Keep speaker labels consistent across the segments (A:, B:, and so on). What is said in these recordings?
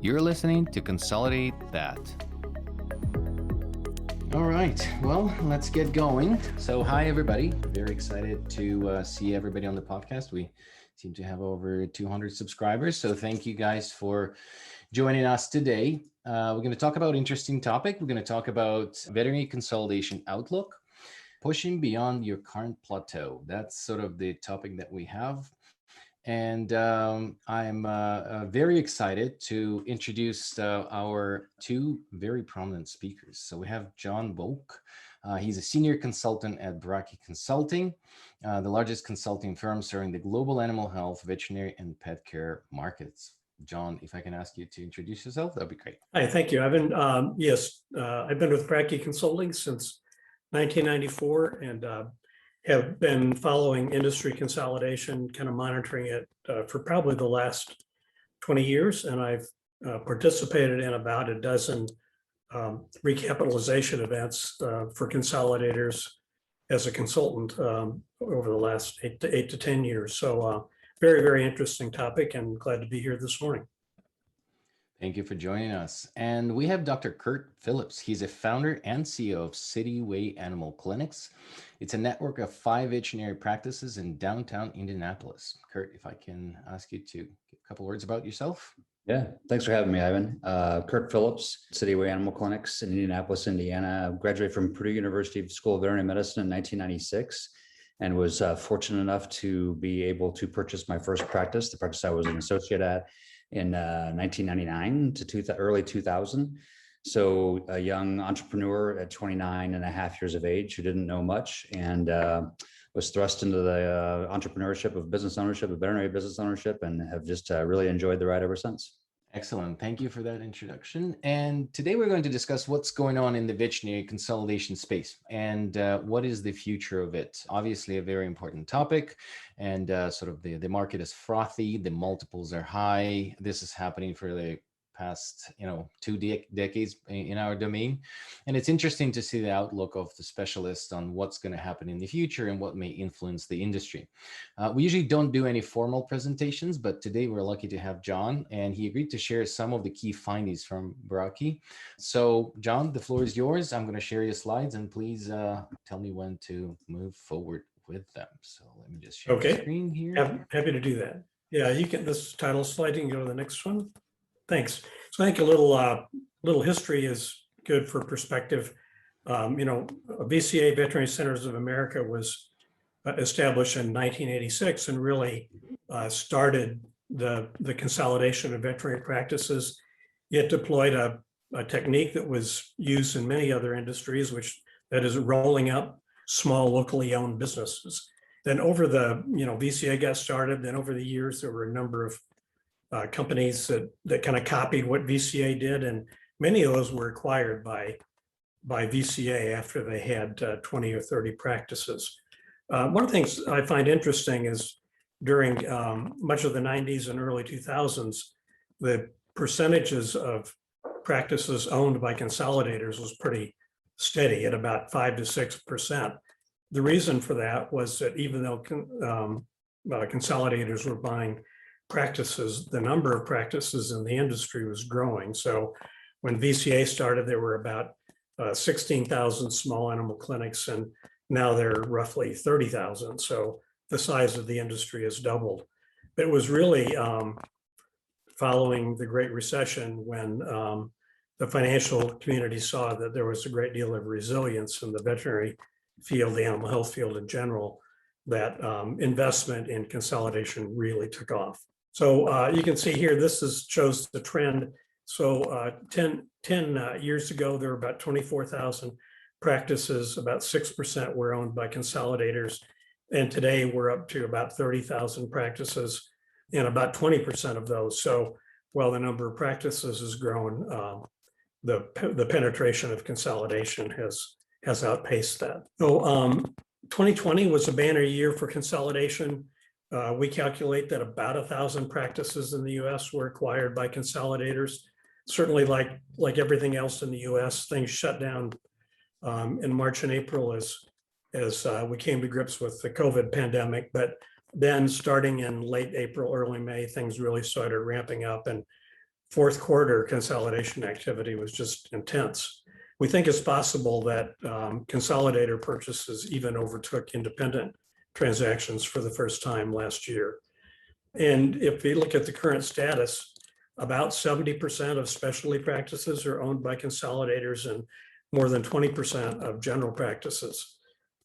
A: You're listening to Consolidate That.
B: All right, well, let's get going. So hi, everybody. Very excited to see everybody on the podcast. We seem to have over 200 subscribers. So thank you guys for joining us today. We're going to talk about an interesting topic. We're going to talk about veterinary consolidation outlook, pushing beyond your current plateau. That's sort of the topic that we have. And I'm very excited to introduce our two very prominent speakers. So we have John Volk. He's a senior consultant at Brakke Consulting, the largest consulting firm serving the global animal health, veterinary, and pet care markets. John, if I can ask you to introduce yourself, that'd be great.
C: Hi, thank you. I've been with Brakke Consulting since 1994 and have been following industry consolidation, kind of monitoring it for probably the last 20 years. And I've participated in about a dozen recapitalization events for consolidators as a consultant over the last 8 to 10 years. So very, very interesting topic, and glad to be here this morning.
B: Thank you for joining us. And we have Dr. Kurt Phillips. He's a founder and CEO of Cityway Animal Clinics. It's a network of 5 veterinary practices in downtown Indianapolis. Kurt, if I can ask you to give a couple words about yourself.
D: Yeah, thanks for having me, Ivan. Kurt Phillips, Cityway Animal Clinics in Indianapolis, Indiana. Graduated from Purdue University School of Veterinary Medicine in 1996 and was fortunate enough to be able to purchase my first practice, the practice I was an associate at, in 1999 to early 2000. So a young entrepreneur at 29 and a half years of age who didn't know much and was thrust into the entrepreneurship of business ownership, of veterinary business ownership, and have just really enjoyed the ride ever since.
B: Excellent. Thank you for that introduction. And today we're going to discuss what's going on in the veterinary consolidation space and what is the future of it. Obviously, a very important topic, and sort of the market is frothy. The multiples are high. This is happening for the past, 2 decades in our domain. And it's interesting to see the outlook of the specialists on what's going to happen in the future and what may influence the industry. We usually don't do any formal presentations, but today we're lucky to have John, and he agreed to share some of the key findings from Brakke. So John, the floor is yours. I'm going to share your slides, and please tell me when to move forward with them. So let me just share the screen here.
C: Happy to do that. Yeah, you can, this title slide, you can go to the next one. Thanks. So I think a little history is good for perspective. VCA, Veterinary Centers of America, was established in 1986 and really started the consolidation of veterinary practices. It deployed a technique that was used in many other industries, that is rolling up small locally owned businesses. Then VCA got started. Then over the years, there were a number of companies that kind of copied what VCA did, and many of those were acquired by VCA after they had 20 or 30 practices. One of the things I find interesting is during much of the 90s and early 2000s, the percentages of practices owned by consolidators was pretty steady at about 5 to 6%. The reason for that was that even though consolidators were buying practices, the number of practices in the industry was growing. So when VCA started, there were about 16,000 small animal clinics, and now there are roughly 30,000. So the size of the industry has doubled. It was really following the Great Recession when the financial community saw that there was a great deal of resilience in the veterinary field, the animal health field in general, that investment in consolidation really took off. So you can see here, shows the trend. So 10 years ago, there were about 24,000 practices, about 6% were owned by consolidators. And today we're up to about 30,000 practices and about 20% of those. So while the number of practices has grown, the penetration of consolidation has outpaced that. So 2020 was a banner year for consolidation. We calculate that about 1,000 practices in the US were acquired by consolidators. Certainly, like everything else in the US, things shut down in March and April as we came to grips with the COVID pandemic. But then starting in late April, early May, things really started ramping up. And fourth quarter consolidation activity was just intense. We think it's possible that consolidator purchases even overtook independent transactions for the first time last year. And if we look at the current status, about 70% of specialty practices are owned by consolidators and more than 20% of general practices.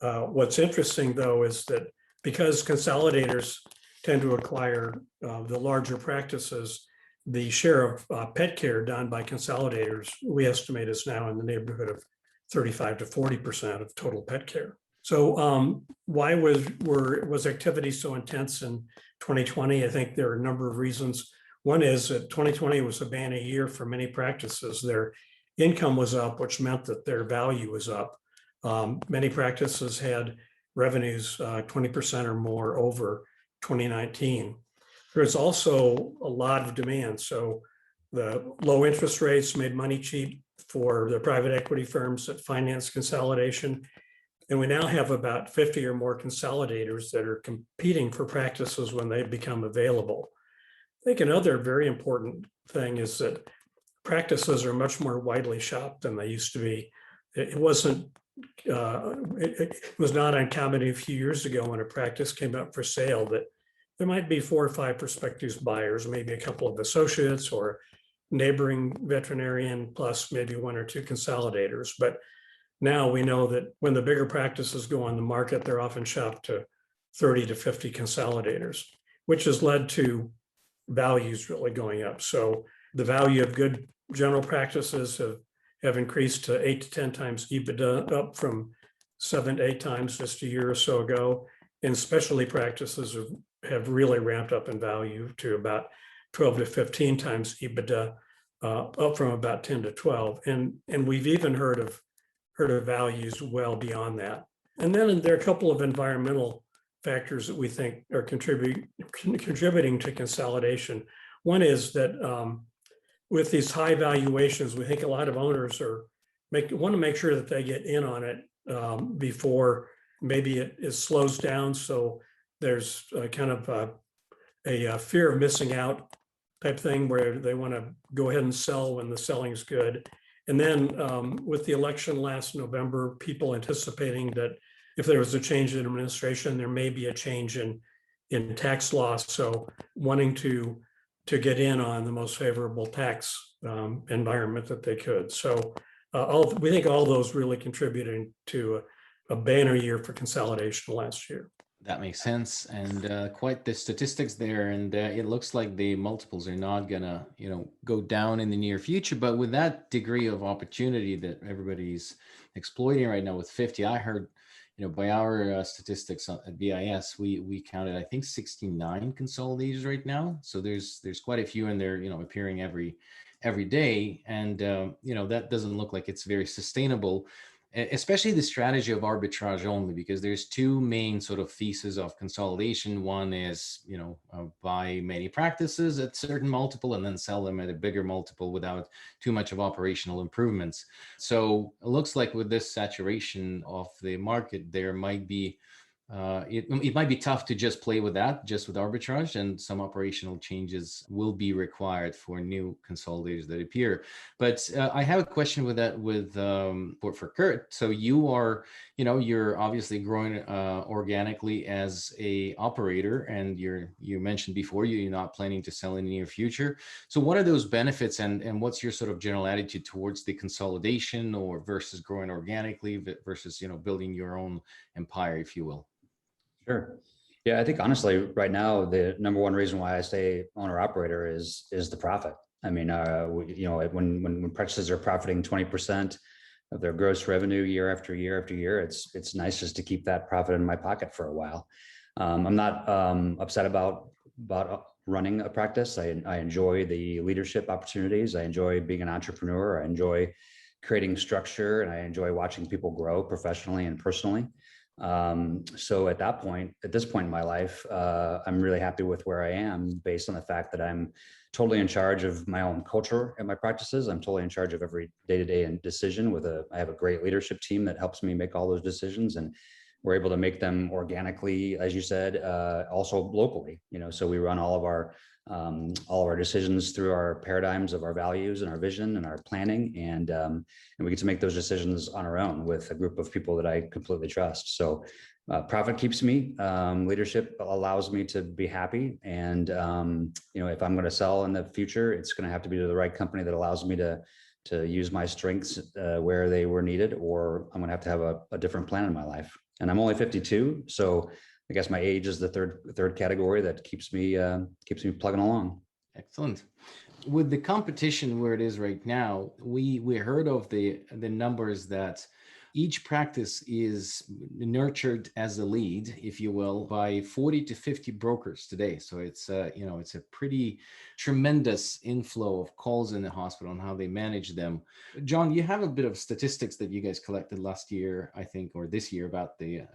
C: What's interesting, though, is that because consolidators tend to acquire the larger practices, the share of pet care done by consolidators, we estimate, is now in the neighborhood of 35 to 40% of total pet care. So why was activity so intense in 2020? I think there are a number of reasons. One is that 2020 was a banner year for many practices. Their income was up, which meant that their value was up. Many practices had revenues 20% or more over 2019. There's also a lot of demand. So the low interest rates made money cheap for the private equity firms that finance consolidation. And we now have about 50 or more consolidators that are competing for practices when they become available. I think another very important thing is that practices are much more widely shopped than they used to be. It was not uncommon a few years ago when a practice came up for sale that there might be 4 or 5 prospective buyers, maybe a couple of associates or neighboring veterinarian, plus maybe 1 or 2 consolidators. But now we know that when the bigger practices go on the market, they're often shopped to 30 to 50 consolidators, which has led to values really going up. So the value of good general practices have increased to 8 to 10 times EBITDA, up from 7 to 8 times just a year or so ago. And specialty practices have really ramped up in value to about 12 to 15 times EBITDA, up from about 10 to 12. And we've even heard of values well beyond that. And then there are a couple of environmental factors that we think are contributing to consolidation. One is that with these high valuations, we think a lot of owners want to make sure that they get in on it before maybe it slows down. So there's kind of a fear of missing out type thing where they want to go ahead and sell when the selling's good. And then with the election last November, people anticipating that if there was a change in administration, there may be a change in tax law. So wanting to get in on the most favorable tax environment that they could. So we think all those really contributing to a banner year for consolidation last year.
B: That makes sense, and quite the statistics there. And it looks like the multiples are not gonna, go down in the near future. But with that degree of opportunity that everybody's exploiting right now with 50, I heard, by our statistics at BIS, we counted, I think, 69 consolidators right now. So there's quite a few, and they're appearing every day, and that doesn't look like it's very sustainable. Especially the strategy of arbitrage only, because there's 2 main sort of theses of consolidation. One is, buy many practices at certain multiple and then sell them at a bigger multiple without too much of operational improvements. So it looks like with this saturation of the market, there might be it might be tough to just play with that, just with arbitrage, and some operational changes will be required for new consolidators that appear. But I have a question with that, for Kurt. So you are, you're obviously growing organically as a operator, and you mentioned before you're not planning to sell in the near future. So what are those benefits, and what's your sort of general attitude towards the consolidation, or versus growing organically versus building your own empire, if you will?
D: Sure. Yeah, I think honestly, right now, the number one reason why I stay owner operator is the profit. I mean, when practices are profiting 20% of their gross revenue year after year after year, it's nice just to keep that profit in my pocket for a while. I'm not upset about running a practice. I enjoy the leadership opportunities. I enjoy being an entrepreneur. I enjoy creating structure, and I enjoy watching people grow professionally and personally. So at this point in my life, I'm really happy with where I am, based on the fact that I'm totally in charge of my own culture at my practices. I'm totally in charge of every day-to-day decision I have a great leadership team that helps me make all those decisions, and we're able to make them organically, as you said, also locally, so we run all of our all of our decisions through our paradigms of our values and our vision and our planning. And we get to make those decisions on our own with a group of people that I completely trust. So profit keeps me, leadership allows me to be happy. And, if I'm going to sell in the future, it's going to have to be to the right company that allows me to use my strengths where they were needed, or I'm going to have a different plan in my life. And I'm only 52. So I guess my age is the third category that keeps me plugging along.
B: Excellent. With the competition where it is right now, we heard of the numbers that each practice is nurtured as a lead, if you will, by 40 to 50 brokers today. So it's it's a pretty tremendous inflow of calls in the hospital and how they manage them. John, you have a bit of statistics that you guys collected last year, I think, or this year about the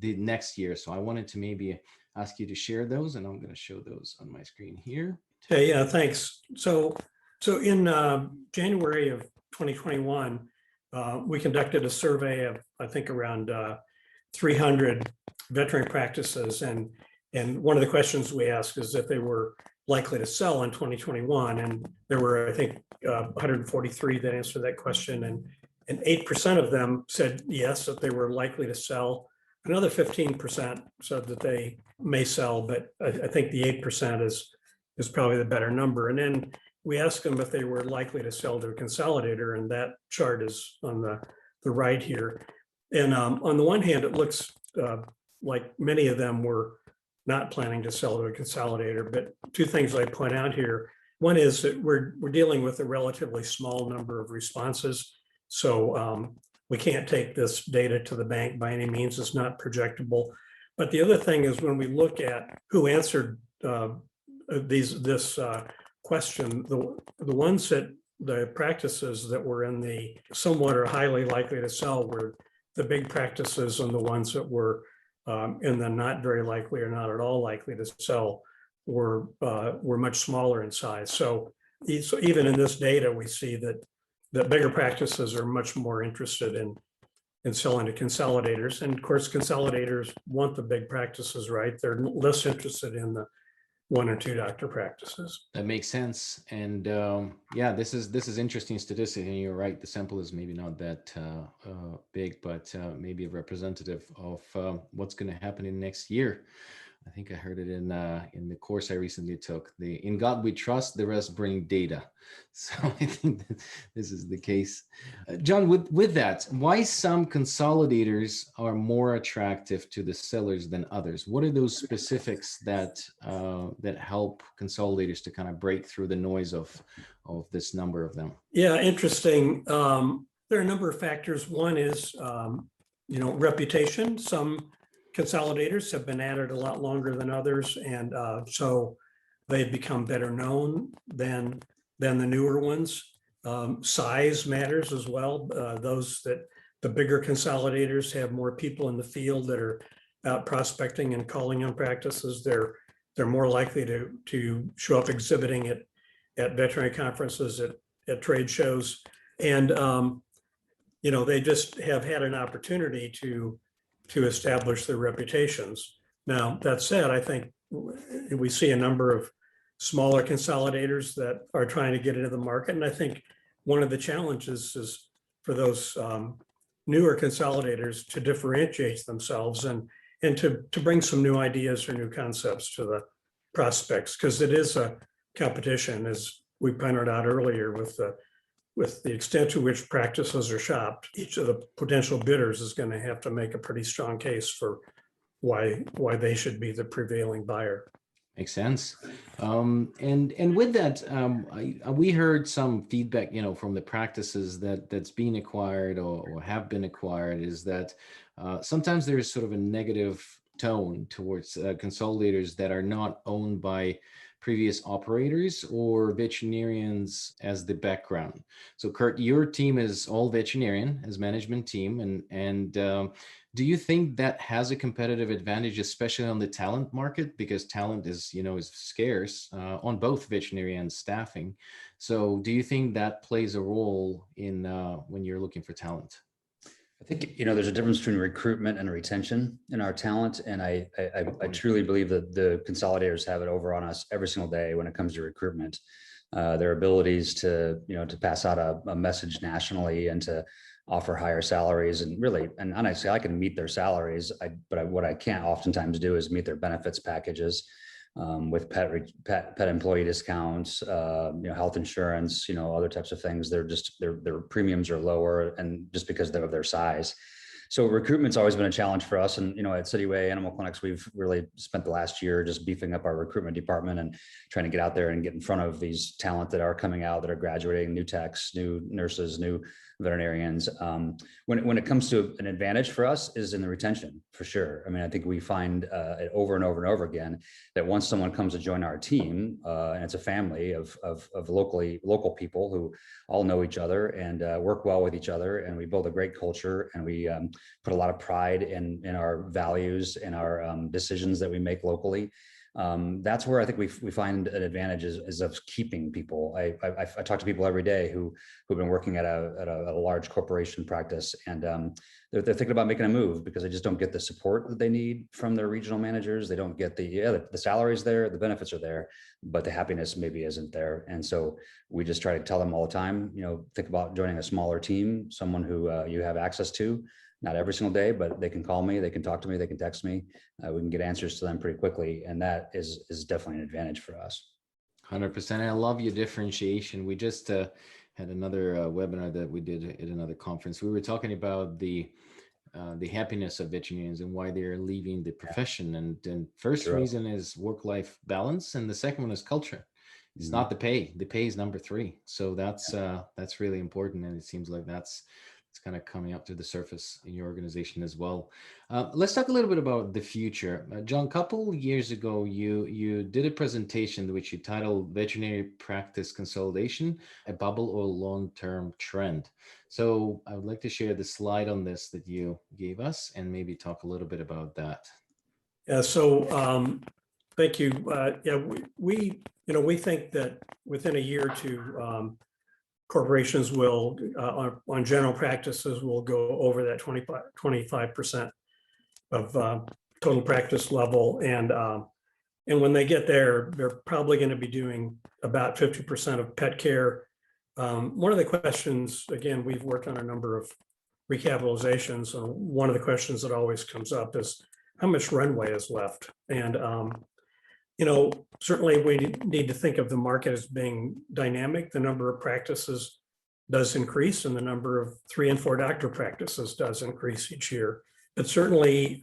B: next year. So I wanted to maybe ask you to share those, and I'm going to show those on my screen here.
C: Hey, thanks. So in January of 2021, we conducted a survey of, I think, around 300 veterinary practices. And one of the questions we asked is if they were likely to sell in 2021. And there were, I think, 143 that answered that question. And 8% of them said yes, that they were likely to sell. Another 15% said that they may sell, but I think the 8% is probably the better number. And then we asked them if they were likely to sell to a consolidator, and that chart is on the right here. And on the one hand, it looks like many of them were not planning to sell to a consolidator, but two things I point out here. One is that we're dealing with a relatively small number of responses. So we can't take this data to the bank by any means. It's not projectable. But the other thing is when we look at who answered this question, the ones that the practices that were in the somewhat or highly likely to sell were the big practices, and the ones that were in the not very likely or not at all likely to sell were much smaller in size. So even in this data, we see that bigger practices are much more interested in selling to consolidators. And of course, consolidators want the big practices, right? They're less interested in the 1 or 2 doctor practices.
B: That makes sense. And this is interesting statistic. And you're right, the sample is maybe not that big, but maybe a representative of what's going to happen in next year. I think I heard it in the course I recently took. In God we trust, the rest bring data. So I think that this is the case. John, with that, why some consolidators are more attractive to the sellers than others? What are those specifics that help consolidators to kind of break through the noise of this number of them?
C: Yeah, interesting. There are a number of factors. One is reputation. Some consolidators have been at it a lot longer than others, and so they've become better known than the newer ones. Size matters as well. The bigger consolidators have more people in the field that are out prospecting and calling on practices. They're more likely to show up exhibiting at veterinary conferences, at trade shows, and they just have had an opportunity to establish their reputations. Now, that said, I think we see a number of smaller consolidators that are trying to get into the market. And I think one of the challenges is for those newer consolidators to differentiate themselves and to bring some new ideas or new concepts to the prospects, because it is a competition, as we pointed out earlier, with the extent to which practices are shopped. Each of the potential bidders is going to have to make a pretty strong case for why they should be the prevailing buyer.
B: Makes sense. And with that, we heard some feedback, from the practices that's being acquired or have been acquired, is that sometimes there's sort of a negative tone towards consolidators that are not owned by previous operators or veterinarians as the background. So Kurt, your team is all veterinarian as management team. And do you think that has a competitive advantage, especially on the talent market? Because talent is scarce on both veterinary and staffing. So do you think that plays a role in when you're looking for talent?
D: I think, there's a difference between recruitment and retention in our talent. And I truly believe that the consolidators have it over on us every single day when it comes to recruitment. Their abilities to pass out a message nationally and to offer higher salaries, and honestly, I can meet their salaries. But what I can't oftentimes do is meet their benefits packages, with pet employee discounts, health insurance, other types of things. Their premiums are lower, and just because of their size. So recruitment's always been a challenge for us. And, at Cityway Animal Clinics, we've really spent the last year just beefing up our recruitment department and trying to get out there and get in front of these talent that are coming out, that are graduating, new techs, new nurses, new veterinarians. When it comes to an advantage for us is in the retention, for sure. I mean, I think we find it over and over and over again that once someone comes to join our team, and it's a family of local people who all know each other and work well with each other, and we build a great culture, and we put a lot of pride in our values and our decisions that we make locally. That's where I think we find an advantage is of keeping people. I talk to people every day who've been working at a large corporation practice, and they're thinking about making a move because they just don't get the support that they need from their regional managers. They don't get the salaries there, the benefits are there, but the happiness maybe isn't there. And so we just try to tell them all the time, think about joining a smaller team, someone who you have access to. Not every single day, but they can call me, they can talk to me, they can text me. We can get answers to them pretty quickly. And that is definitely an advantage for us.
B: 100%. I love your differentiation. We just had another webinar that we did at another conference. We were talking about the happiness of veterinarians and why they're leaving the profession. And first reason is work-life balance. And the second one is culture. It's not the pay. The pay is number 3. So that's really important. And it seems like it's kind of coming up to the surface in your organization as well. Let's talk a little bit about the future. John, a couple years ago, you did a presentation which you titled Veterinary Practice Consolidation, a Bubble or Long-Term Trend. So I would like to share the slide on this that you gave us and maybe talk a little bit about that.
C: Yeah, so thank you. We think that within a year or two, corporations will, on general practices, will go over that 25% of total practice level. And when they get there, they're probably going to be doing about 50% of pet care. One of the questions, again, we've worked on a number of recapitalizations. And one of the questions that always comes up is how much runway is left? And certainly we need to think of the market as being dynamic. The number of practices does increase, and the number of 3 and 4 doctor practices does increase each year. But certainly,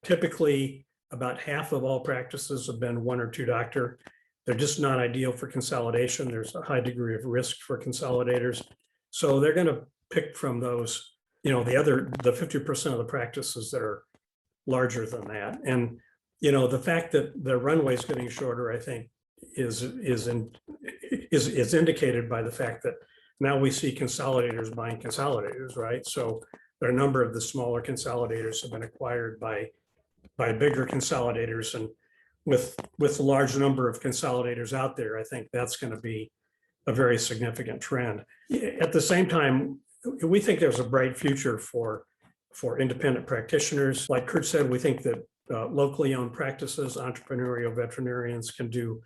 C: typically about half of all practices have been 1 or 2 doctor. They're just not ideal for consolidation. There's a high degree of risk for consolidators. So they're going to pick from those, the 50% of the practices that are larger than that. And the fact that the runway is getting shorter, I think, is indicated by the fact that now we see consolidators buying consolidators, right? So there are a number of the smaller consolidators have been acquired by bigger consolidators, and with a large number of consolidators out there, I think that's going to be a very significant trend. At the same time, we think there's a bright future for independent practitioners. Like Kurt said, we think that locally owned practices, entrepreneurial veterinarians can do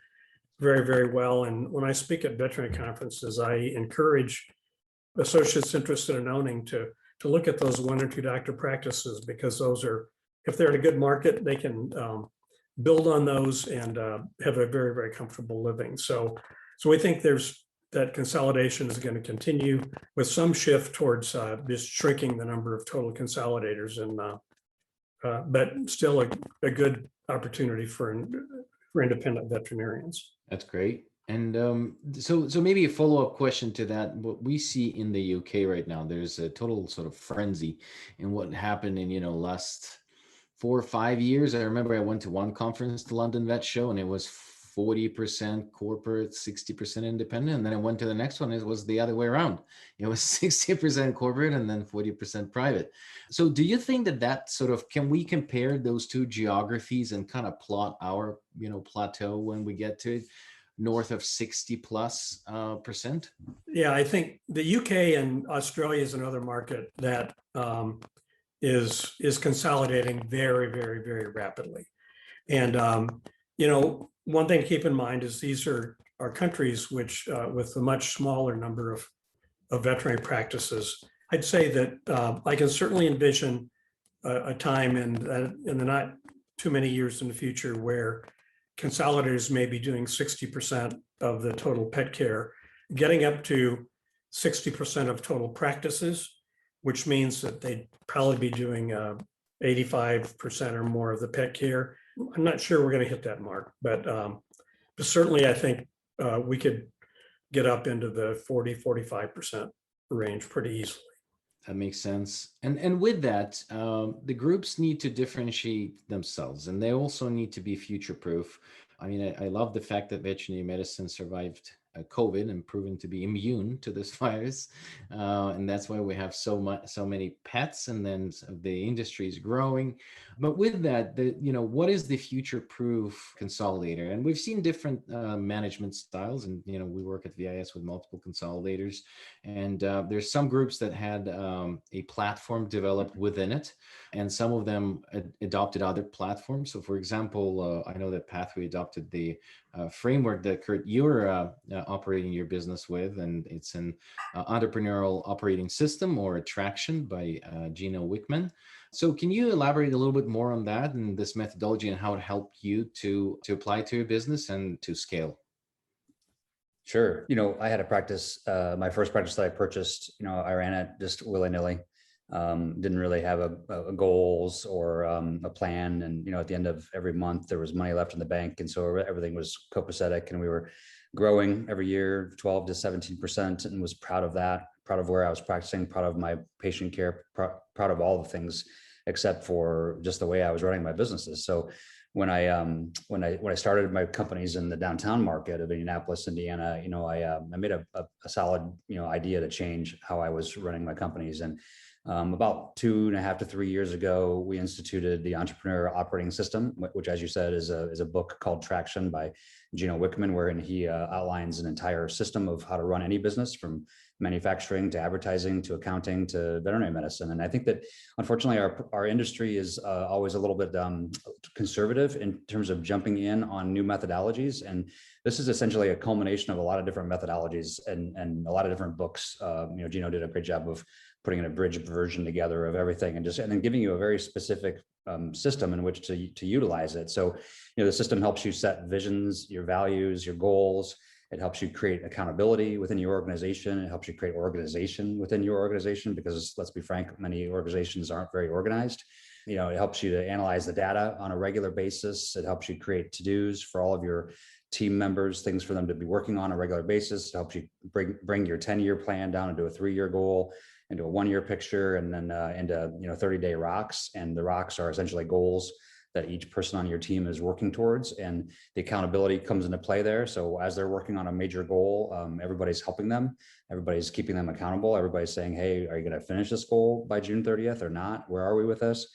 C: very, very well. And when I speak at veterinary conferences, I encourage associates interested in owning to look at those 1 or 2 doctor practices, because those are, if they're in a good market, they can build on those and have a very, very comfortable living. So we think that consolidation is going to continue with some shift towards just shrinking the number of total consolidators, and but still a good opportunity for independent veterinarians.
B: That's great. And so maybe a follow-up question to that. What we see in the UK right now, there's a total sort of frenzy in what happened in, last 4 or 5 years. I remember I went to one conference, the London Vet Show, and it was 40% corporate, 60% independent. And then I went to the next one, it was the other way around. It was 60% corporate and then 40% private. So do you think that sort of, can we compare those 2 geographies and kind of plot our, plateau when we get to it? north of 60 plus percent?
C: Yeah, I think the UK and Australia is another market that is consolidating very, very, very rapidly. And one thing to keep in mind is these are countries which with a much smaller number of veterinary practices. I'd say that I can certainly envision a time in the not too many years in the future where consolidators may be doing 60% of the total pet care, getting up to 60% of total practices, which means that they'd probably be doing 85% or more of the pet care. I'm not sure we're going to hit that mark, but certainly I think we could get up into the 40-45% range pretty easily.
B: That makes sense. And with that, the groups need to differentiate themselves, and they also need to be future proof. I mean, I love the fact that veterinary medicine survived COVID and proven to be immune to this virus, and that's why we have so many pets, and then the industry is growing. But with that, what is the future-proof consolidator? And we've seen different management styles, and we work at VIS with multiple consolidators, and there's some groups that had a platform developed within it, and some of them adopted other platforms. So, for example, I know that Pathway adopted the framework that, Kurt, you're operating your business with, and it's an entrepreneurial operating system, or Attraction, by Gino Wickman. So can you elaborate a little bit more on that and this methodology and how it helped you to apply to your business and to scale?
D: Sure. I had a practice, my first practice that I purchased, I ran it just willy-nilly. Didn't really have a goals or a plan. And, at the end of every month, there was money left in the bank. And so everything was copacetic, and we were growing every year, 12 to 17%, and was proud of that, proud of where I was practicing, proud of my patient care, proud of all the things, except for just the way I was running my businesses. So when I started my companies in the downtown market of Indianapolis, Indiana, I made a solid, idea to change how I was running my companies. And about 2.5 to 3 years ago, we instituted the Entrepreneur Operating System, which, as you said, is a book called Traction by Gino Wickman, wherein he outlines an entire system of how to run any business, from manufacturing to advertising to accounting to veterinary medicine. And I think that, unfortunately, our industry is always a little bit conservative in terms of jumping in on new methodologies. And this is essentially a culmination of a lot of different methodologies and a lot of different books. Gino did a great job of putting an abridged version together of everything, and then giving you a very specific system in which to utilize it. So, the system helps you set visions, your values, your goals. It helps you create accountability within your organization. It helps you create organization within your organization, because, let's be frank, many organizations aren't very organized. It helps you to analyze the data on a regular basis. It helps you create to-dos for all of your team members, things for them to be working on a regular basis. It helps you bring your 10-year plan down into a 3-year goal, into a 1-year picture, and then into 30-day rocks. And the rocks are essentially goals that each person on your team is working towards, and the accountability comes into play there. So as they're working on a major goal, everybody's helping them, everybody's keeping them accountable, everybody's saying, hey, are you going to finish this goal by June 30th or not? Where are we with this?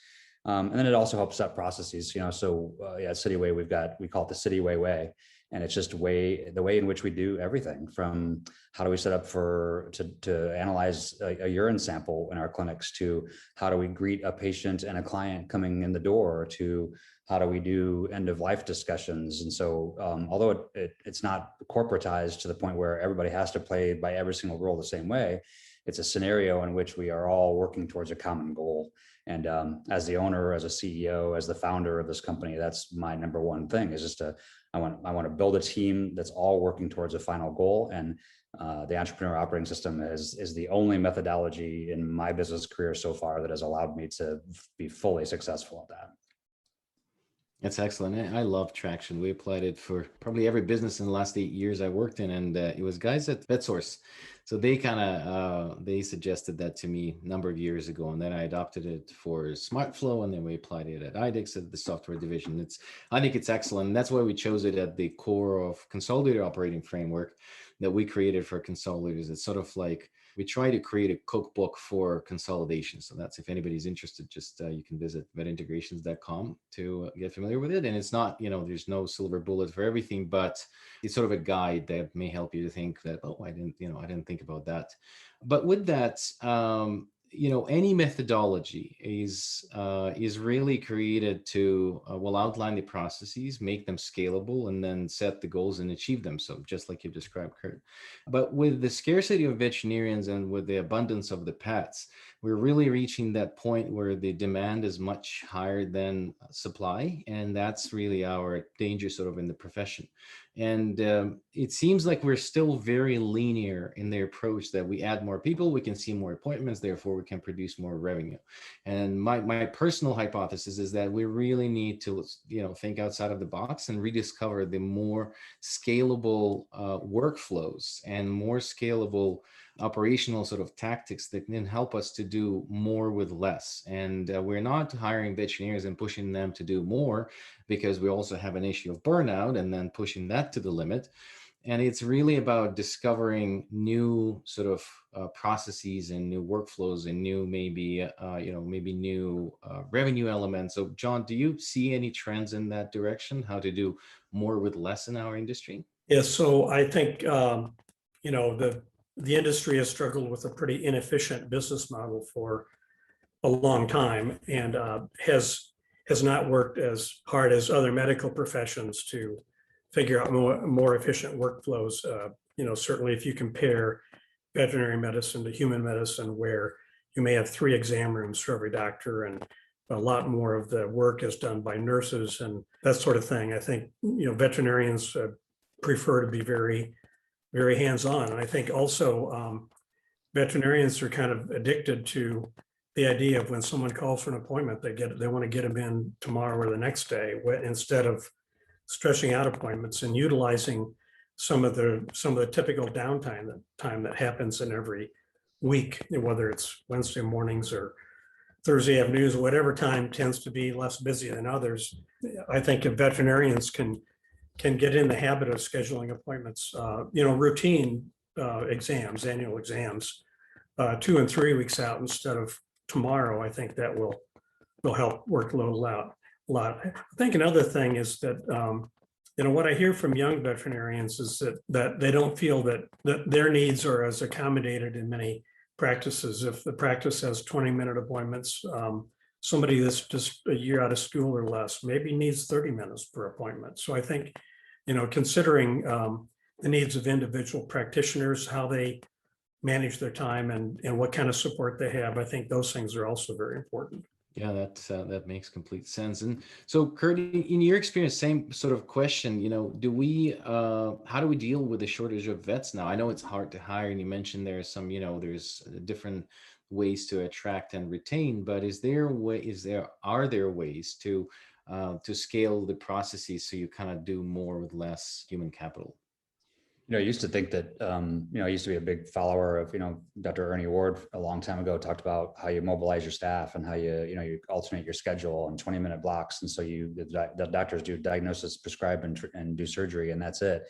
D: And then it also helps set processes. At Cityway, we call it the Cityway way. And it's just the way in which we do everything, from how do we set up to analyze a urine sample in our clinics, to how do we greet a patient and a client coming in the door, to how do we do end of life discussions. And so although it's not corporatized to the point where everybody has to play by every single rule the same way, it's a scenario in which we are all working towards a common goal. And as the owner, as a CEO, as the founder of this company, that's my number one thing, is just I want to build a team that's all working towards a final goal. And the Entrepreneur Operating System is the only methodology in my business career so far that has allowed me to be fully successful at that.
B: That's excellent. I love Traction. We applied it for probably every business in the last 8 years I worked in, and it was guys at VetSource. So they suggested that to me a number of years ago, and then I adopted it for SmartFlow, and then we applied it at IDEX at the software division. I think it's excellent. And that's why we chose it at the core of Consolidator Operating Framework, that we created for consolidators. It's sort of like we try to create a cookbook for consolidation. So that's, if anybody's interested, just you can visit vetintegrations.com to get familiar with it. And it's not, there's no silver bullet for everything, but it's sort of a guide that may help you to think that, oh, I didn't think about that. But with that, any methodology is really created to outline the processes, make them scalable, and then set the goals and achieve them. So just like you described, Kurt. But with the scarcity of veterinarians and with the abundance of the pets, we're really reaching that point where the demand is much higher than supply, and that's really our danger sort of in the profession. And it seems like we're still very linear in the approach that we add more people, we can see more appointments, therefore we can produce more revenue. And my personal hypothesis is that we really need to, think outside of the box and rediscover the more scalable workflows and more scalable operational sort of tactics that can help us to do more with less. And we're not hiring veterinarians and pushing them to do more, because we also have an issue of burnout and then pushing that to the limit. And it's really about discovering new sort of processes and new workflows and new, maybe new revenue elements. So John, do you see any trends in that direction, how to do more with less in our industry?
C: Yes, so I think, the industry has struggled with a pretty inefficient business model for a long time, and has not worked as hard as other medical professions to figure out more efficient workflows. Certainly if you compare veterinary medicine to human medicine, where you may have 3 exam rooms for every doctor, and a lot more of the work is done by nurses and that sort of thing. I think, veterinarians prefer to be very, very hands-on. And I think also veterinarians are kind of addicted to the idea of when someone calls for an appointment, they want to get them in tomorrow or the next day, instead of stretching out appointments and utilizing some of the typical downtime that happens in every week, whether it's Wednesday mornings or Thursday afternoons, whatever time tends to be less busy than others. I think if veterinarians can get in the habit of scheduling appointments, routine exams, annual exams, 2 and 3 weeks out instead of tomorrow, I think that will help workload out a lot. I think another thing is that, what I hear from young veterinarians is that they don't feel that their needs are as accommodated in many practices. If the practice has 20-minute appointments, somebody that's just a year out of school or less maybe needs 30 minutes per appointment. So I think, considering the needs of individual practitioners, how they manage their time and what kind of support they have, I think those things are also very important.
B: Yeah, that makes complete sense. And so, Kurt, in your experience, same sort of question. How do we deal with the shortage of vets now? I know it's hard to hire, and you mentioned there's some, there's different ways to attract and retain. But are there ways to scale the processes so you kind of do more with less human capital?
D: I used to think that, I used to be a big follower of, Dr. Ernie Ward a long time ago talked about how you mobilize your staff and how you alternate your schedule on 20-minute blocks. And so the doctors do diagnosis, prescribe, and do surgery, and that's it.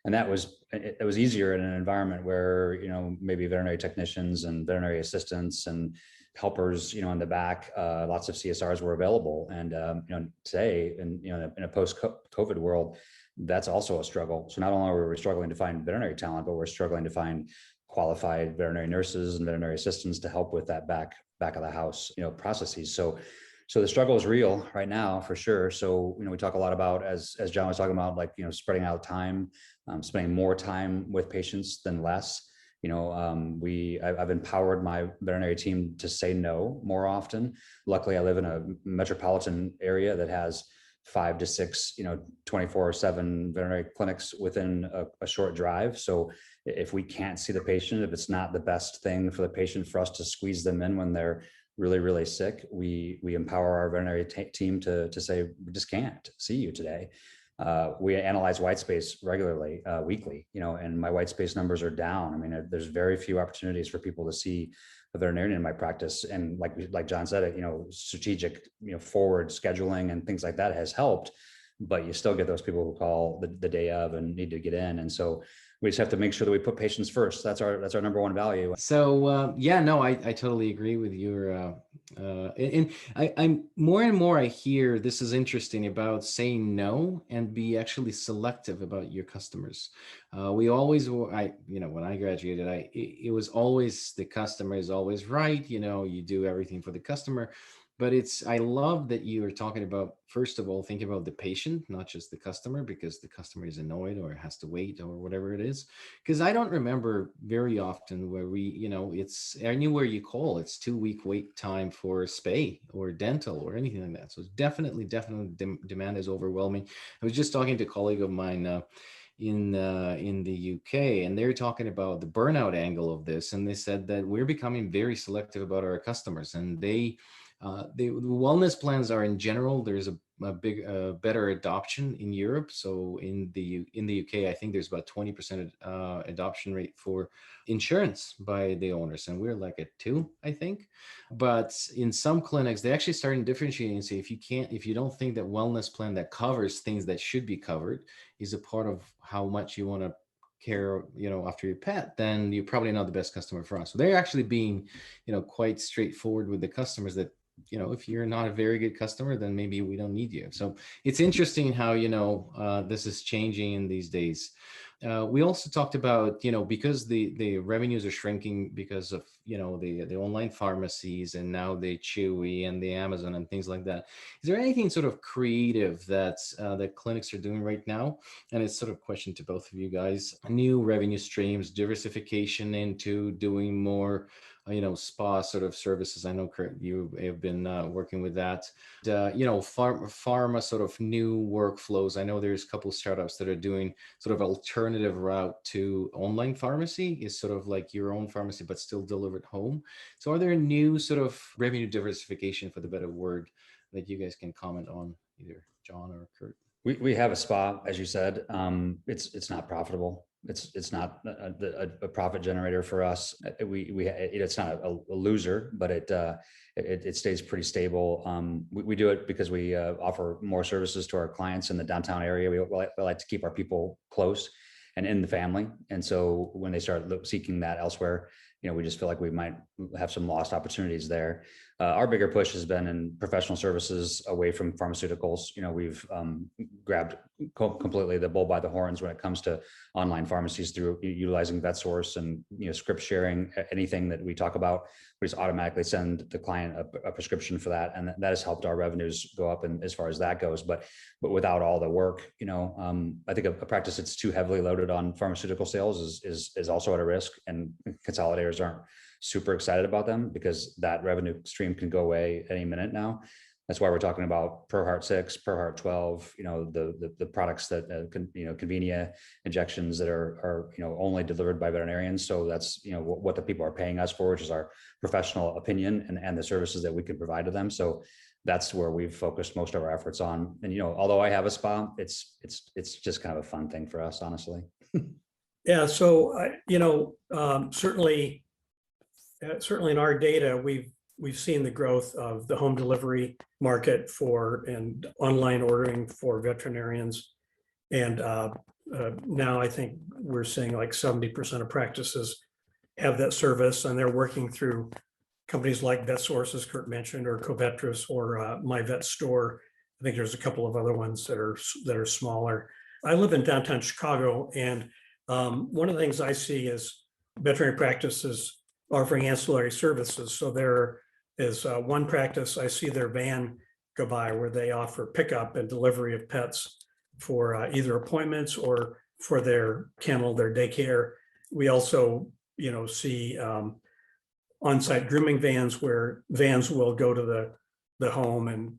D: And it was easier in an environment where, maybe veterinary technicians and veterinary assistants and helpers, in the back, lots of CSRs were available. And, today, in a post-COVID world, that's also a struggle. So not only are we struggling to find veterinary talent, but we're struggling to find qualified veterinary nurses and veterinary assistants to help with that back of the house, processes. So the struggle is real right now, for sure. So, we talk a lot about, as John was talking about, like, spreading out time, spending more time with patients than less. I've empowered my veterinary team to say no more often. Luckily, I live in a metropolitan area that has 5 to 6, 24/7 veterinary clinics within a short drive. So if we can't see the patient, if it's not the best thing for the patient for us to squeeze them in when they're really, really sick, we empower our veterinary team to say, we just can't see you today. We analyze white space regularly, weekly, and my white space numbers are down. I mean, there's very few opportunities for people to see a veterinarian in my practice. And like John said, strategic, forward scheduling and things like that has helped, but you still get those people who call the day of and need to get in. And so we just have to make sure that we put patients first. That's our number one value.
B: So yeah, no, I totally agree with your and I'm more and more I hear this is interesting about saying no and be actually selective about your customers. We always were, when I graduated, it was always the customer is always right. You do everything for the customer. But I love that you are talking about, first of all, think about the patient, not just the customer, because the customer is annoyed or has to wait or whatever it is. Because I don't remember very often where it's anywhere you call, it's 2-week wait time for spay or dental or anything like that. So it's definitely demand is overwhelming. I was just talking to a colleague of mine in the UK, and they're talking about the burnout angle of this, and they said that we're becoming very selective about our customers, and the wellness plans are in general. There's a big better adoption in Europe. So in the UK, I think there's about 20% adoption rate for insurance by the owners, and we're like at 2, I think. But in some clinics, they actually start differentiating and say if you don't think that wellness plan that covers things that should be covered is a part of how much you want to care, after your pet, then you're probably not the best customer for us. So they're actually being, quite straightforward with the customers that, if you're not a very good customer, then maybe we don't need you. So it's interesting how, this is changing in these days. We also talked about, because the revenues are shrinking because of, the online pharmacies and now the Chewy and the Amazon and things like that. Is there anything sort of creative that clinics are doing right now? And it's sort of a question to both of you guys. New revenue streams, diversification into doing more spa sort of services. I know, Kurt, you have been working with that. Pharma sort of new workflows. I know there's a couple of startups that are doing sort of alternative route to online pharmacy, is sort of like your own pharmacy, but still delivered home. So are there new sort of revenue diversification, for the better word, that you guys can comment on, either John or Kurt?
D: We have a spa, as you said. It's not profitable. It's not a profit generator for us. It's not a loser, but it stays pretty stable. We do it because we offer more services to our clients in the downtown area. We like to keep our people close and in the family. And so when they start seeking that elsewhere, we just feel like we might have some lost opportunities there. Our bigger push has been in professional services away from pharmaceuticals. We've grabbed completely the bull by the horns when it comes to online pharmacies through utilizing VetSource and script sharing. Anything that we talk about, we just automatically send the client a prescription for that, and that has helped our revenues go up. And as far as that goes, but without all the work, I think a practice that's too heavily loaded on pharmaceutical sales is also at a risk, and consolidators aren't super excited about them because that revenue stream can go away any minute now. That's why we're talking about ProHeart 6, ProHeart 12, the products that Convenia injections that are only delivered by veterinarians. So that's what the people are paying us for, which is our professional opinion and the services that we can provide to them. So that's where we've focused most of our efforts on. And although I have a spa, it's just kind of a fun thing for us, honestly.
C: Yeah. So certainly in our data, we've seen the growth of the home delivery market and online ordering for veterinarians. And now I think we're seeing like 70% of practices have that service, and they're working through companies like VetSource, as Kurt mentioned, or Covetrus, or My Vet Store. I think there's a couple of other ones that are smaller. I live in downtown Chicago, and one of the things I see is veterinary practices offering ancillary services. So there is one practice, I see their van go by where they offer pickup and delivery of pets for either appointments or for their kennel, their daycare. We also, see on-site grooming vans where vans will go to the home and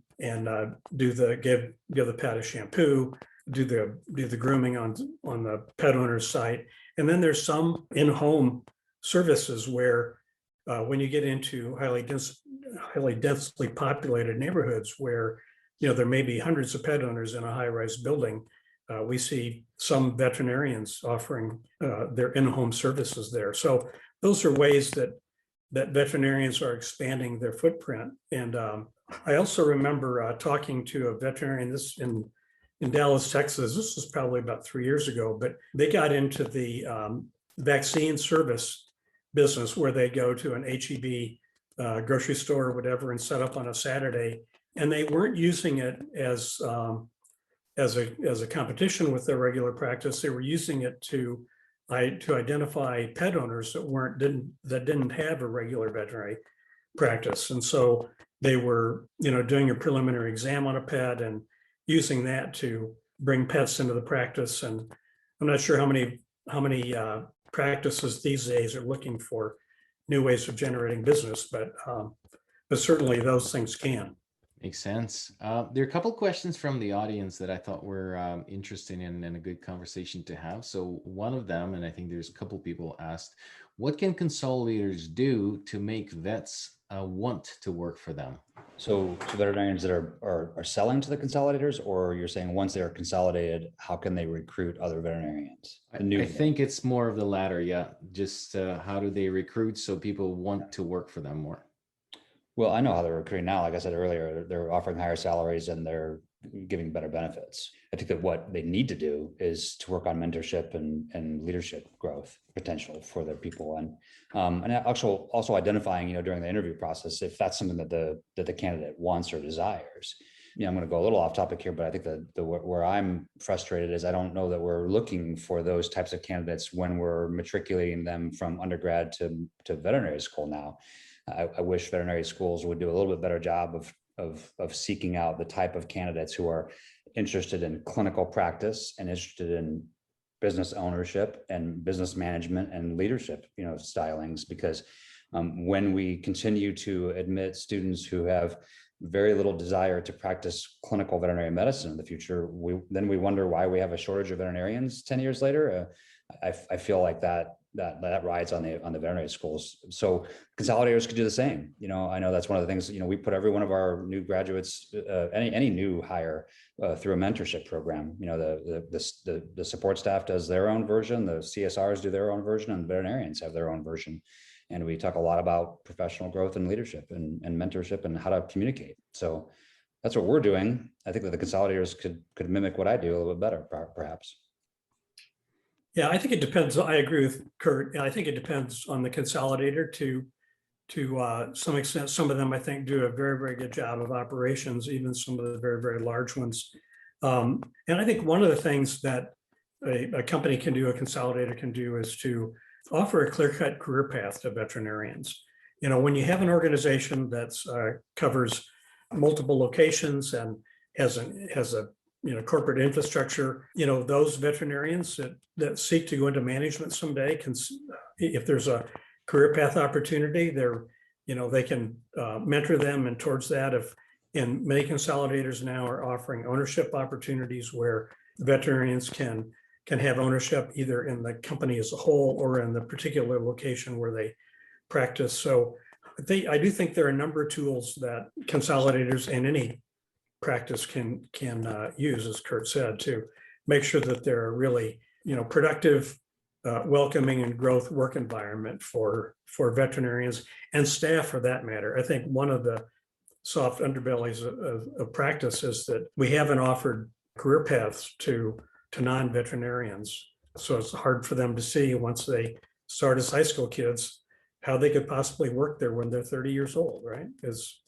C: give the pet a shampoo, do the grooming on the pet owner's site. And then there's some in-home services where when you get into highly densely populated neighborhoods where there may be hundreds of pet owners in a high-rise building, we see some veterinarians offering their in-home services there. So those are ways that veterinarians are expanding their footprint. And I also remember talking to a veterinarian in Dallas, Texas. This was probably about 3 years ago, but they got into the vaccine service business where they go to an HEB grocery store or whatever and set up on a Saturday. And they weren't using it as a competition with their regular practice. They were using it to identify pet owners that didn't have a regular veterinary practice. And so they were, doing a preliminary exam on a pet and using that to bring pets into the practice. And I'm not sure how many practices these days are looking for new ways of generating business, but certainly those things can.
B: Makes sense. There are a couple questions from the audience that I thought were interesting and a good conversation to have. So one of them, and I think there's a couple people asked, what can consolidators do to make vets want to work for them?
D: So veterinarians that are selling to the consolidators, or you're saying once they are consolidated, how can they recruit other veterinarians?
B: I think it's more of the latter. Yeah. Just how do they recruit so people want to work for them more?
D: Well, I know how they're recruiting now. Like I said earlier, they're offering higher salaries and they're giving better benefits. I think that what they need to do is to work on mentorship and leadership growth potential for their people, and also identifying, during the interview process, if that's something that the candidate wants or desires. I'm going to go a little off topic here, but I think that where I'm frustrated is I don't know that we're looking for those types of candidates when we're matriculating them from undergrad to veterinary school now. I wish veterinary schools would do a little bit better job of seeking out the type of candidates who are interested in clinical practice and interested in business ownership and business management and leadership, stylings, because when we continue to admit students who have very little desire to practice clinical veterinary medicine in the future, we wonder why we have a shortage of veterinarians 10 years later. I feel like that rides on the veterinary schools. So consolidators could do the same. I know that's one of the things, we put every one of our new graduates, any new hire through a mentorship program. The support staff does their own version, the CSRs do their own version, and the veterinarians have their own version. And we talk a lot about professional growth and leadership and mentorship and how to communicate. So that's what we're doing. I think that the consolidators could mimic what I do a little bit better, perhaps.
C: Yeah, I think it depends. I agree with Kurt. I think it depends on the consolidator to some extent. Some of them, I think, do a very, very good job of operations, even some of the very, very large ones. And I think one of the things that a company can do, a consolidator can do, is to offer a clear-cut career path to veterinarians. When you have an organization that covers multiple locations and has a corporate infrastructure, those veterinarians that seek to go into management someday can, if there's a career path opportunity, they can mentor them, and towards that, and many consolidators now are offering ownership opportunities where veterinarians can have ownership either in the company as a whole or in the particular location where they practice. So I do think there are a number of tools that consolidators and any practice can use, as Kurt said, to make sure that they're a really productive, welcoming, and growth work environment for veterinarians and staff, for that matter. I think one of the soft underbellies of practice is that we haven't offered career paths to non-veterinarians, so it's hard for them to see once they start as high school kids how they could possibly work there when they're 30 years old, right? Because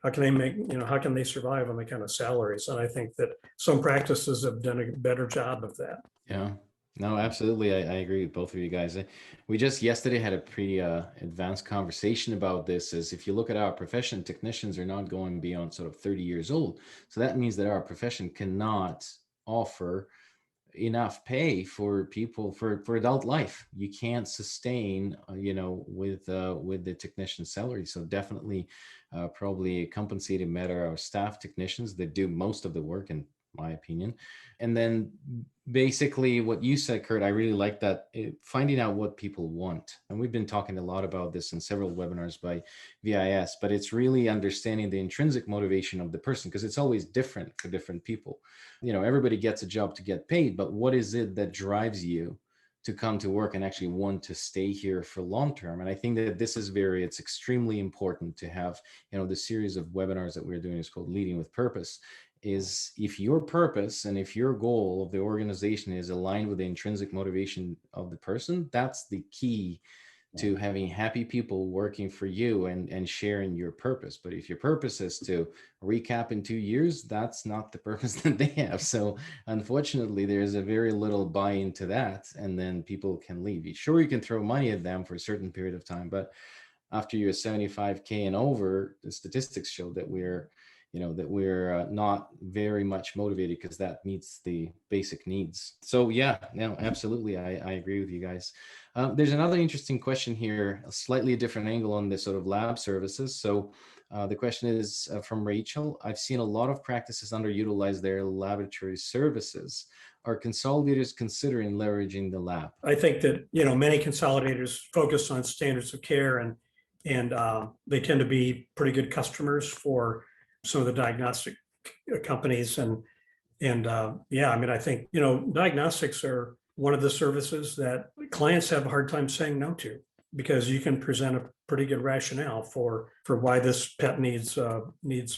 C: how can they survive on the kind of salaries? And I think that some practices have done a better job of that.
B: Yeah, no, absolutely. I agree with both of you guys. We just yesterday had a pretty advanced conversation about this. As if you look at our profession, technicians are not going beyond sort of 30 years old. So that means that our profession cannot offer enough pay for people for adult life. You can't sustain, with the technician salary. So definitely, probably compensated better our staff technicians that do most of the work, in my opinion. And then basically what you said, Kurt, I really like that, finding out what people want. And we've been talking a lot about this in several webinars by VIS, but it's really understanding the intrinsic motivation of the person, because it's always different for different people. Everybody gets a job to get paid, but what is it that drives you to come to work and actually want to stay here for long term? And I think that this is it's extremely important to have, the series of webinars that we're doing is called Leading with Purpose. is if your purpose and if your goal of the organization is aligned with the intrinsic motivation of the person, that's the key to having happy people working for you and sharing your purpose. But if your purpose is to recap in 2 years, that's not the purpose that they have. So unfortunately, there's a very little buy-in to that, and then people can leave. Sure, you can throw money at them for a certain period of time, but after you're 75K and over, the statistics show that we're not very much motivated, because that meets the basic needs. So yeah, no, absolutely, I agree with you guys. There's another interesting question here, a slightly different angle on this sort of lab services. So the question is from Rachel. I've seen a lot of practices underutilize their laboratory services. Are consolidators considering leveraging the lab?
C: I think that, many consolidators focus on standards of care, and they tend to be pretty good customers for some of the diagnostic companies. Yeah, I mean, I think, diagnostics are one of the services that clients have a hard time saying no to, because you can present a pretty good rationale for why this pet needs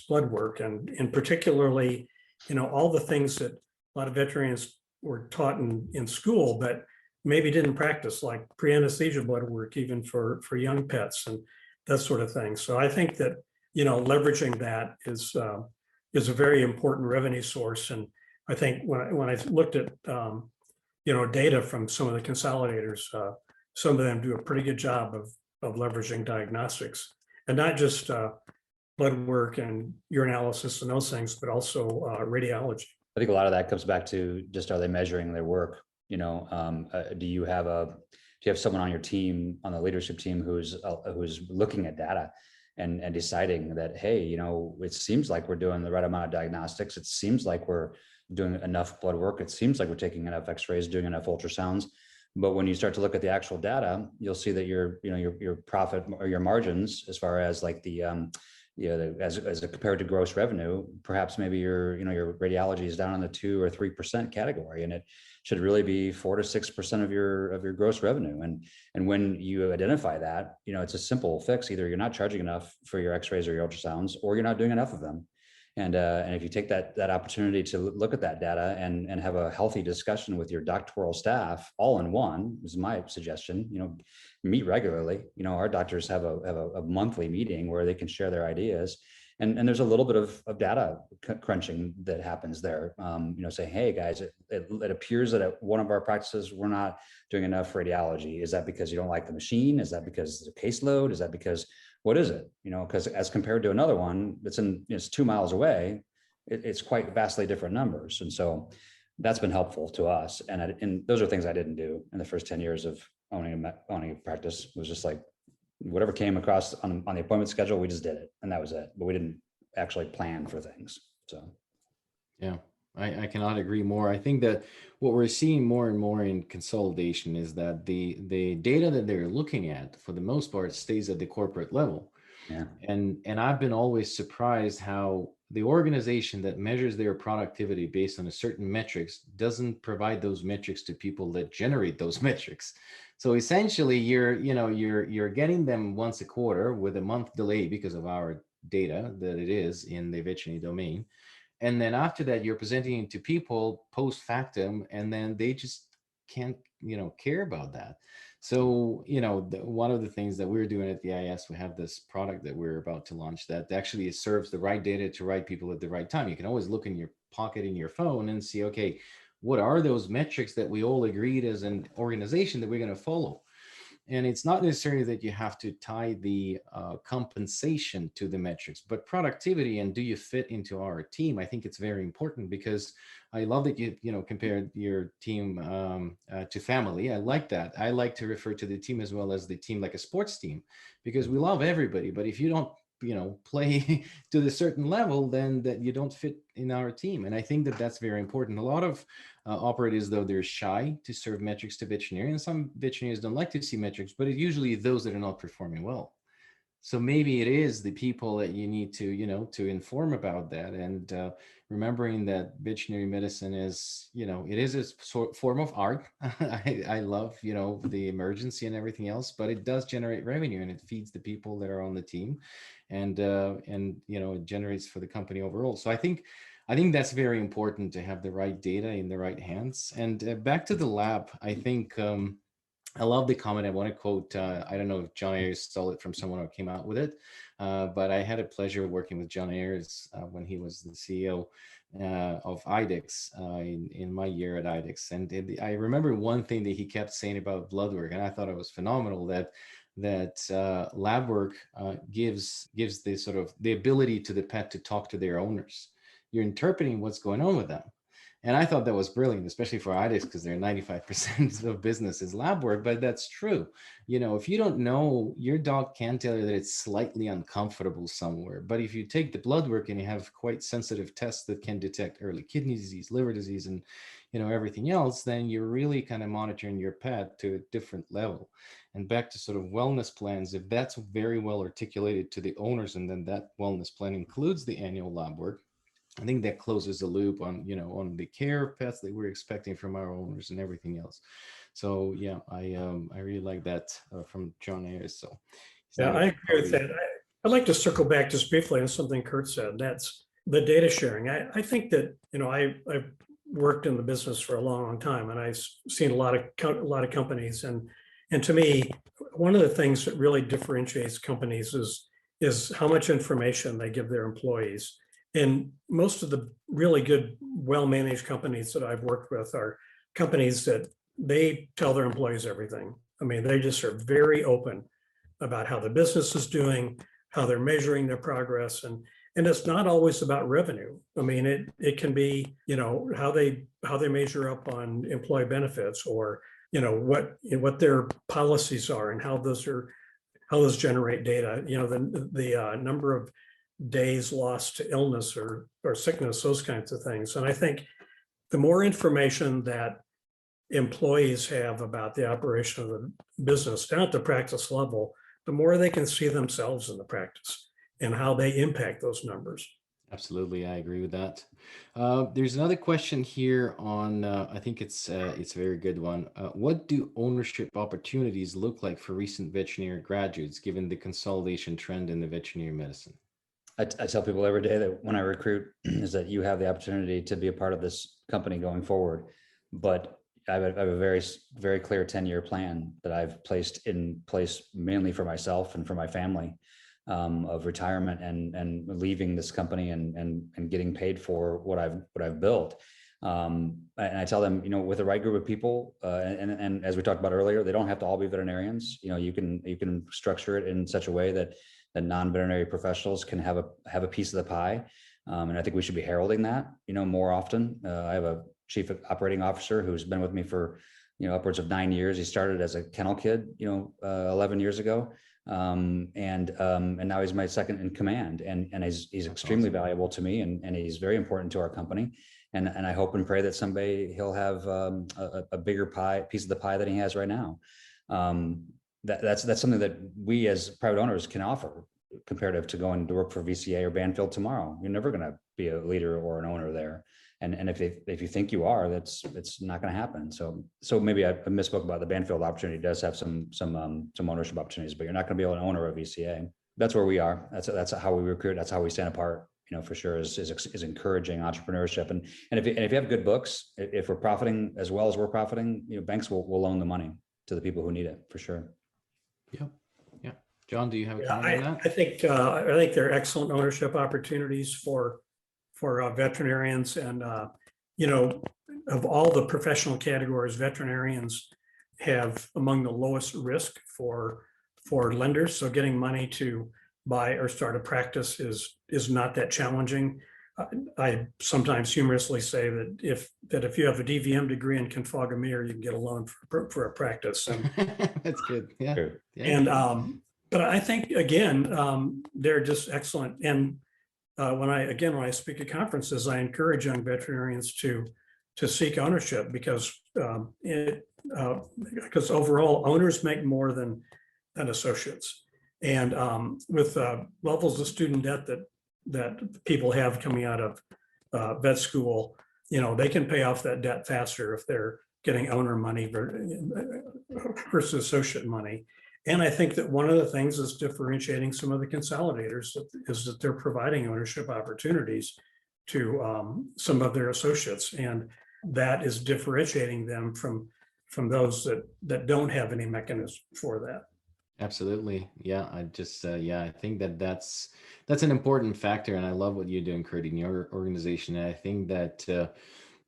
C: blood work. And particularly, all the things that a lot of veterinarians were taught in school, but maybe didn't practice, like pre-anesthesia blood work, even for young pets and that sort of thing. So I think that, leveraging that is a very important revenue source. And I think when I looked at, data from some of the consolidators, some of them do a pretty good job of leveraging diagnostics, and not just blood work and urinalysis and those things, but also radiology.
D: I think a lot of that comes back to just, are they measuring their work? Do you have someone on your team, on the leadership team, who's looking at data and deciding that, hey, it seems like we're doing the right amount of diagnostics. It seems like we're doing enough blood work. It seems like we're taking enough x-rays, doing enough ultrasounds. But when you start to look at the actual data, you'll see that your profit or your margins, as far as like the as compared to gross revenue, perhaps maybe your radiology is down in the 2 or 3% category, and it should really be 4 to 6% of your gross revenue. And when you identify that, it's a simple fix. Either you're not charging enough for your x-rays or your ultrasounds, or you're not doing enough of them. And if you take that opportunity to look at that data and have a healthy discussion with your doctoral staff, all in one, is my suggestion. Meet regularly. Our doctors have a monthly meeting where they can share their ideas, and there's a little bit of data crunching that happens there. Say, hey guys, it appears that at one of our practices we're not doing enough radiology. Is that because you don't like the machine? Is that because the caseload? Is that because what is it? Because as compared to another one that's it's 2 miles away, it's quite vastly different numbers. And so that's been helpful to us. And those are things I didn't do in the first 10 years of owning a practice. It was just like, whatever came across on the appointment schedule, we just did it, and that was it. But we didn't actually plan for things. So,
B: yeah, I cannot agree more. I think that what we're seeing more and more in consolidation is that the data that they're looking at, for the most part, stays at the corporate level.
D: yeah.
B: And I've been always surprised how the organization that measures their productivity based on a certain metrics doesn't provide those metrics to people that generate those metrics. So essentially, you're getting them once a quarter with a month delay because of our data that it is in the veterinary domain. And then after that, you're presenting it to people post factum, and then they just can't, care about that. So, one of the things that we're doing at the IS, we have this product that we're about to launch that actually serves the right data to right people at the right time. You can always look in your pocket in your phone and see, okay, what are those metrics that we all agreed as an organization that we're going to follow? And it's not necessarily that you have to tie the compensation to the metrics, but productivity and do you fit into our team? I think it's very important, because I love that you compared your team to family. I like that. I like to refer to the team as well as the team like a sports team, because we love everybody. But if you don't play to the certain level, then that you don't fit in our team. And I think that that's very important. A lot of operators, though, they're shy to serve metrics to veterinarians. Some veterinarians don't like to see metrics, but it's usually those that are not performing well. So maybe it is the people that you need to, to inform about that. And remembering that veterinary medicine is, it is a form of art. I love, the emergency and everything else, but it does generate revenue, and it feeds the people that are on the team, and it generates for the company overall. So I think I think that's very important to have the right data in the right hands. And back to the lab, I think I love the comment. I want to quote, I don't know if John Ayers stole it from someone who came out with it, but I had a pleasure working with John Ayers when he was the CEO of IDEX in my year at IDEX. And I remember one thing that he kept saying about blood work, and I thought it was phenomenal, that lab work gives the sort of the ability to the pet to talk to their owners. You're interpreting what's going on with them. And I thought that was brilliant, especially for IDEX, because they're 95% of business is lab work, but that's true. You know, if you don't know, your dog can tell you that it's slightly uncomfortable somewhere. But if you take the blood work and you have quite sensitive tests that can detect early kidney disease, liver disease, and, you know, everything else, then you're really kind of monitoring your pet to a different level. And back to sort of wellness plans, if that's very well articulated to the owners, and then that wellness plan includes the annual lab work, I think that closes the loop on, you know, on the care of pets that we're expecting from our owners and everything else. So yeah, I really like that from John Ayers. So
C: Yeah, I agree with that. I'd like to circle back just briefly on something Kurt said. That's the data sharing. I think that, you know, I've worked in the business for a long, long time, and I've seen a lot of companies. And to me, one of the things that really differentiates companies is how much information they give their employees. And most of the really good, well-managed companies that I've worked with are companies that they tell their employees everything. I mean, they just are very open about how the business is doing, how they're measuring their progress. And it's not always about revenue. I mean, it can be, you know, how they measure up on employee benefits, or, you know, what their policies are and how those generate data. You know, the number of days lost to illness or sickness, those kinds of things. And I think the more information that employees have about the operation of the business down at the practice level, the more they can see themselves in the practice and how they impact those numbers.
B: Absolutely, I agree with that. There's another question here on, I think it's a very good one. What do ownership opportunities look like for recent veterinary graduates, given the consolidation trend in the veterinary medicine?
D: I tell people every day that when I recruit is that you have the opportunity to be a part of this company going forward. But I have a very, very clear 10-year plan that I've placed in place mainly for myself and for my family, of retirement and leaving this company and getting paid for what I've built. And I tell them, you know, with the right group of people, and as we talked about earlier, they don't have to all be veterinarians. You know, you can structure it in such a way that non-veterinary professionals can have a piece of the pie. And I think we should be heralding that, you know, more often. I have a chief operating officer who's been with me for, you know, upwards of 9 years. He started as a kennel kid, you know, 11 years ago. And now he's my second in command, and he's extremely valuable to me, and he's very important to our company. And I hope and pray that someday he'll have a bigger piece of the pie than he has right now. That's something that we as private owners can offer, comparative to going to work for VCA or Banfield tomorrow. You're never going to be a leader or an owner there. And if you think you are, it's not going to happen. So maybe I misspoke about the Banfield opportunity. It does have some ownership opportunities, but you're not going to be an owner of VCA. That's where we are. That's how we recruit. That's how we stand apart. You know, for sure, is encouraging entrepreneurship. And if you have good books, if we're profiting as well as we're profiting, you know, banks will loan the money to the people who need it, for sure.
B: Yeah. John, do you have a comment on that?
C: I think there are excellent ownership opportunities for veterinarians, and you know, of all the professional categories, veterinarians have among the lowest risk for lenders. So getting money to buy or start a practice is not that challenging. I sometimes humorously say that if you have a DVM degree and can fog a mirror, you can get a loan for a practice. And
B: that's good. Yeah.
C: And but I think again, they're just excellent. And when I speak at conferences, I encourage young veterinarians to seek ownership, because overall owners make more than associates. And with levels of student debt that people have coming out of vet school, you know, they can pay off that debt faster if they're getting owner money versus associate money. And I think that one of the things that's differentiating some of the consolidators is that they're providing ownership opportunities some of their associates, and that is differentiating them from those that don't have any mechanism for that.
B: Absolutely. Yeah. I think that's an important factor. And I love what you're doing, Kurt, in your organization. And I think that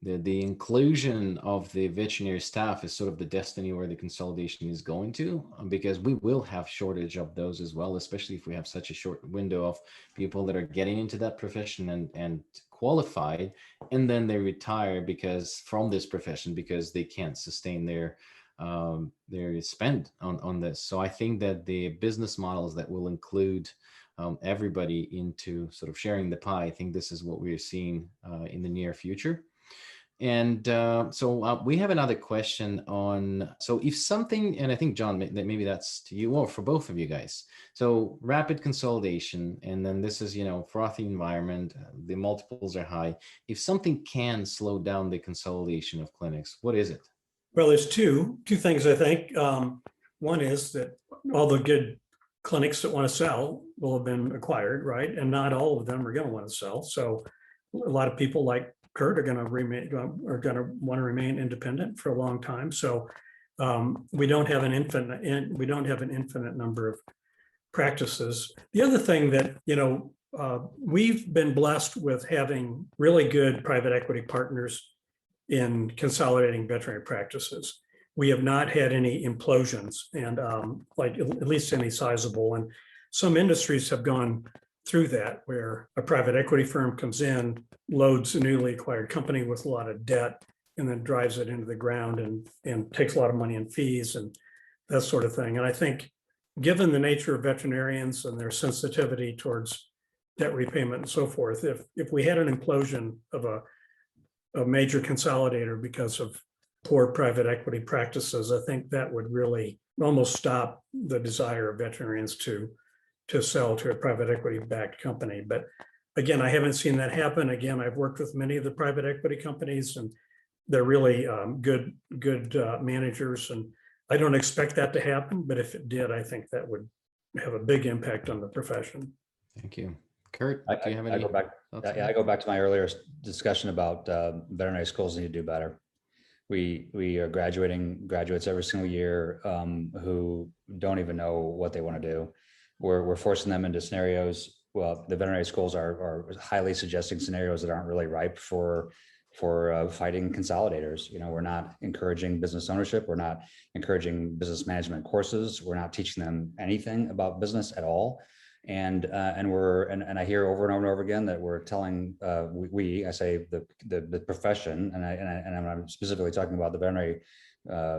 B: the inclusion of the veterinary staff is sort of the destiny where the consolidation is going to, because we will have shortage of those as well, especially if we have such a short window of people that are getting into that profession and qualified, and then they retire from this profession because they can't sustain their spend on this. So I think that the business models that will include everybody into sort of sharing the pie, I think this is what we're seeing in the near future. And so we have another question on, so if something, and I think, John, maybe that's to you or for both of you guys. So rapid consolidation, and then this is, frothy environment, the multiples are high. If something can slow down the consolidation of clinics, what is it?
C: Well, there's two things, I think. One is that all the good clinics that want to sell will have been acquired, right? And not all of them are going to want to sell. So a lot of people like Kurt are going to want to remain independent for a long time. So we don't have an infinite number of practices. The other thing that we've been blessed with having really good private equity partners in consolidating veterinary practices. We have not had any implosions, and at least any sizable. And some industries have gone through that, where a private equity firm comes in, loads a newly acquired company with a lot of debt, and then drives it into the ground and takes a lot of money in fees and that sort of thing. And I think, given the nature of veterinarians and their sensitivity towards debt repayment and so forth, if we had an implosion of a major consolidator because of poor private equity practices, I think that would really almost stop the desire of veterinarians to sell to a private equity backed company. But again, I haven't seen that happen. Again, I've worked with many of the private equity companies, and they're really good managers. And I don't expect that to happen, but if it did, I think that would have a big impact on the profession.
B: Thank you. Kurt, do you have any?
D: I go back to my earlier discussion about veterinary schools need to do better. We are graduating graduates every single year who don't even know what they want to do. We're forcing them into scenarios. Well, the veterinary schools are highly suggesting scenarios that aren't really ripe for fighting consolidators. We're not encouraging business ownership. We're not encouraging business management courses. We're not teaching them anything about business at all. And I hear over and over again that we're telling I say the profession, and I'm specifically talking about the veterinary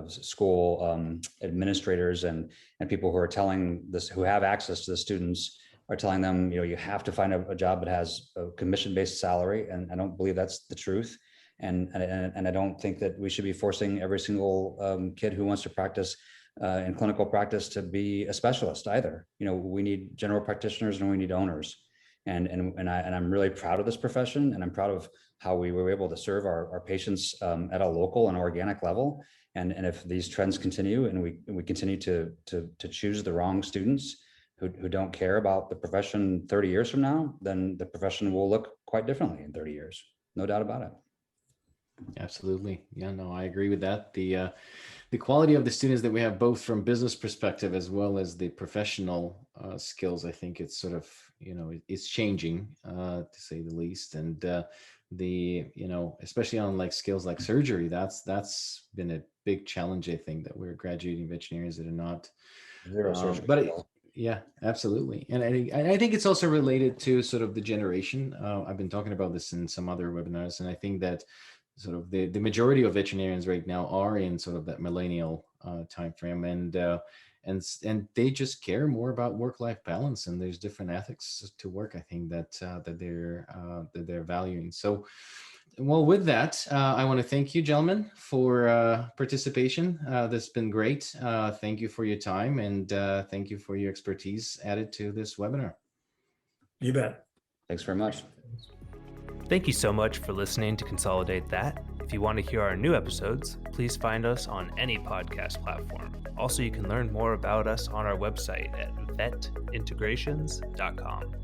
D: school administrators and people who are telling this, who have access to the students, are telling them, you have to find a job that has a commission-based salary, and I don't believe that's the truth. And I don't think that we should be forcing every single kid who wants to practice in clinical practice to be a specialist either. We need general practitioners and we need owners. And I'm really proud of this profession, and I'm proud of how we were able to serve our patients at a local and organic level. And if these trends continue and we continue to choose the wrong students who don't care about the profession 30 years from now, then the profession will look quite differently in 30 years. No doubt about it.
B: Absolutely. Yeah, no, I agree with that. The quality of the students that we have, both from business perspective as well as the professional skills, I think it's sort of, it's changing to say the least. And especially on like skills like surgery, that's been a big challenge, I think, that we're graduating veterinarians that are not
D: zero surgery.
B: Yeah, absolutely. And I think it's also related to sort of the generation. I've been talking about this in some other webinars, and I think that sort of the majority of veterinarians right now are in sort of that millennial time frame, and they just care more about work-life balance, and there's different ethics to work, I think, that they're valuing. So, well, with that, I want to thank you, gentlemen, for participation. That's been great. Thank you for your time, and thank you for your expertise added to this webinar.
C: You bet.
D: Thanks very much.
A: Thank you so much for listening to Consolidate That. If you want to hear our new episodes, please find us on any podcast platform. Also, you can learn more about us on our website at vetintegrations.com.